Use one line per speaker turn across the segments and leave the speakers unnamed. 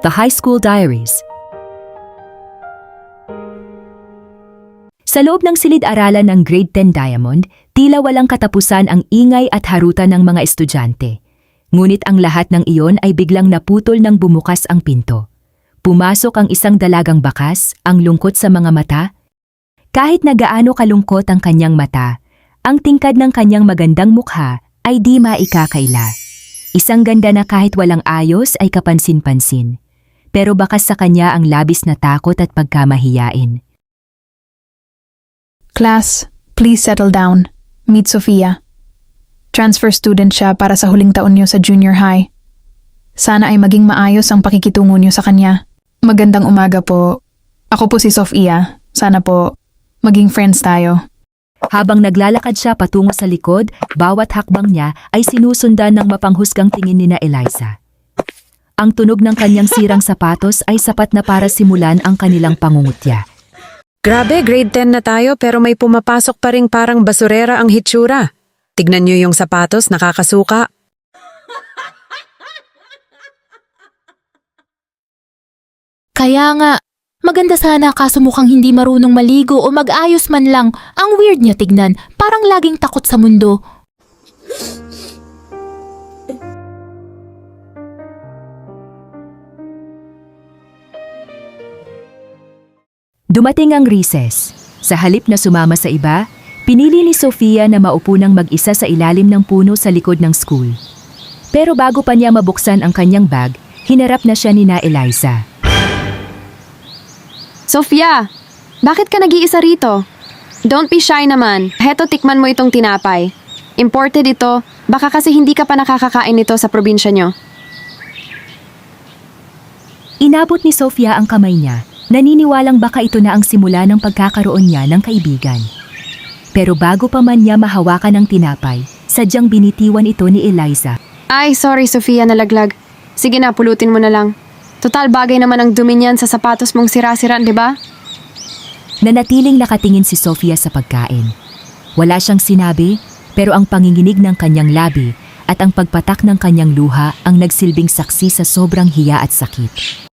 The High School Diaries. Sa loob ng silid-aralan ng Grade 10 Diamond, tila walang katapusan ang ingay at harutan ng mga estudyante. Ngunit ang lahat ng iyon ay biglang naputol nang bumukas ang pinto. Pumasok ang isang dalagang bakas, ang lungkot sa mga mata. Kahit na gaano kalungkot ang kanyang mata, ang tingkad ng kanyang magandang mukha ay di maikakaila. Isang ganda na kahit walang ayos ay kapansin-pansin. Pero bakas sa kanya ang labis na takot at pagkamahiyain.
Class, please settle down. Meet Sofia. Transfer student siya para sa huling taon niyo sa junior high. Sana ay maging maayos ang pakikitungo niyo sa kanya. Magandang umaga po. Ako po si Sofia. Sana po maging friends tayo.
Habang naglalakad siya patungo sa likod, bawat hakbang niya ay sinusundan ng mapanghusgang tingin ni na Eliza. Ang tunog ng kanyang sirang sapatos ay sapat na para simulan ang kanilang pangungutya.
Grabe, grade 10 na tayo pero may pumapasok pa ring parang basurera ang hitsura. Tignan niyo yung sapatos, nakakasuka.
Kaya nga, maganda sana kaso mukhang hindi marunong maligo o mag-ayos man lang. Ang weird niya tignan, parang laging takot sa mundo.
Dumating ang recess. Sa halip na sumama sa iba, pinili ni Sofia na maupo ng mag-isa sa ilalim ng puno sa likod ng school. Pero bago pa niya mabuksan ang kanyang bag, hinarap na siya ni na Eliza.
Sofia, bakit ka nag-iisa rito? Don't be shy naman. Heto, tikman mo itong tinapay. Imported ito, baka kasi hindi ka pa nakakakain nito sa probinsya nyo.
Inabot ni Sofia ang kamay niya, naniniwalang baka ito na ang simula ng pagkakaroon niya ng kaibigan. Pero bago pa man niya mahawakan ang tinapay, sadyang binitiwan ito ni Eliza.
Ay, sorry Sofia, nalaglag. Sige na, pulutin mo na lang. Total bagay naman ang dumi niyan sa sapatos mong sira-sira, di ba?
Nanatiling nakatingin si Sofia sa pagkain. Wala siyang sinabi, pero ang panginginig ng kanyang labi at ang pagpatak ng kanyang luha ang nagsilbing saksi sa sobrang hiya at sakit.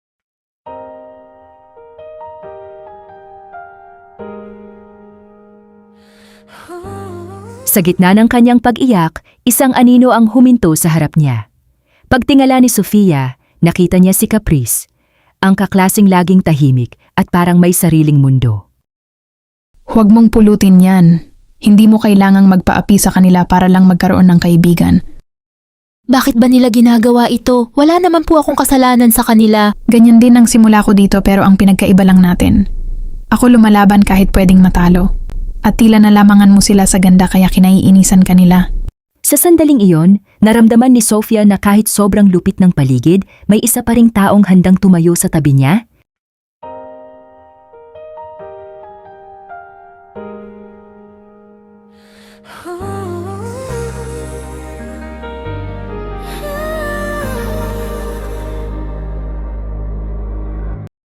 Sa gitna ng kanyang pag-iyak, isang anino ang huminto sa harap niya. Pagtingala ni Sofia, nakita niya si Caprice, ang kaklasing laging tahimik at parang may sariling mundo.
Huwag mong pulutin yan. Hindi mo kailangang magpaapi sa kanila para lang magkaroon ng kaibigan.
Bakit ba nila ginagawa ito? Wala naman po akong kasalanan sa kanila.
Ganyan din ang simula ko dito pero ang pinagkaiba lang natin. Ako lumalaban kahit pwedeng matalo. At tila nalamangan mo sila sa ganda kaya kinaiinisan kanila.
Sa sandaling iyon, naramdaman ni Sofia na kahit sobrang lupit ng paligid, may isa pa ring taong handang tumayo sa tabi niya.